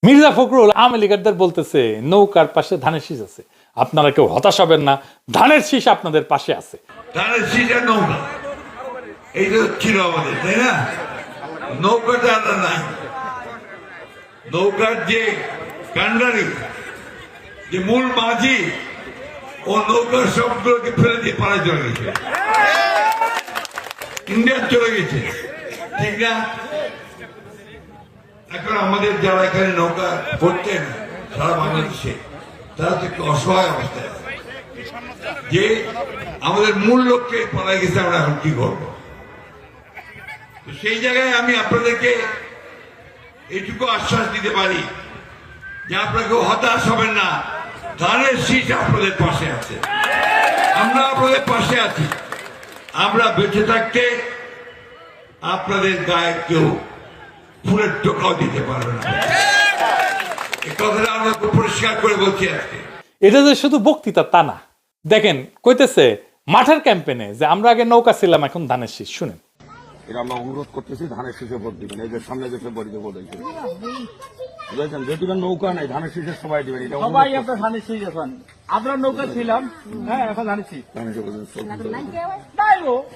মির্জা ফখরুল আওয়ামী লীগারদের বলতেছে নৌকার পাশে ধানের শীষ আছে, আপনারা কেউ হতাশ হবেন না, ধানের শীষ আপনাদের পাশে আছে। ধানের শীষ আর নৌকা এই তো ছিল আমাদের, তাই না? নৌকাটা আর নাই। নৌকার যে কান্ডারি, যে মূল মাঝি, ও নৌকার সবগুলোকে ফেলে দিয়ে পাড়ায় চলে গেছে, ইন্ডিয়া চলে গেছে, ঠিক না? এখন আমাদের যারা এখানে নৌকা করতেন সারা বাংলাদেশে, তারা তো একটু অসহায় অবস্থায় আছে, যে আমাদের মূল লক্ষ্যে পাড়ায় গেছে, আমরা এখন কি করবো? তো সেই জায়গায় আমি আপনাদেরকে এইটুকু আশ্বাস দিতে পারি যে আপনারা কেউ হতাশ হবেন না, ধানের শীষ আপনাদের পাশে আছে, আমরা আপনাদের পাশে আছি। আমরা বেঁচে থাকতে আপনাদের গায়ে কেউ ফুলের টোকাও দিতে পারবে না, এই কথাটা আমরা খুব পরিষ্কার করে বলছি আজকে। এটা যে শুধু বক্তৃতা তা না, দেখেন কইতেছে মাঠের ক্যাম্পেনে যে আমরা আগে নৌকা ছিলাম এখন ধানের শীষ। শুনেন, এটা আমরা অনুরোধ করতেছি ধানের শীষে ভোট দিবেন। এই যে সামনে যে ফেব্রুয়ারিতে ভোট হয়েছে, বুঝেছেন, যেহেতু নৌকা নাই ধানের শীষের সবাই দিবেন। এটা সবাই আপনার ধানের শীষ এখন, আমরা নৌকা ছিলাম, হ্যাঁ এখন ধানের শীষ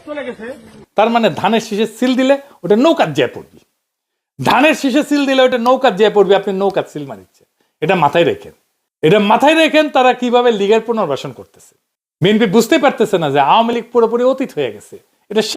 চলে গেছে। তার মানে ধানের শীষে সিল দিলে ওটা নৌকার যেয়ে পড়বি, ধানের শীষে সিল দিলে ওটা নৌকার যেয়ে পড়বি, আপনি নৌকার সিল মারিচ্ছে। এটা মাথায় রেখেন, এটা মাথায় রেখেন তারা কিভাবে লীগের পুনর্বাসন করতেছে। বিএনপি বুঝতে পারতেছে না যে আওয়ামী লীগ পুরোপুরি অতীত হয়ে গেছে, এটা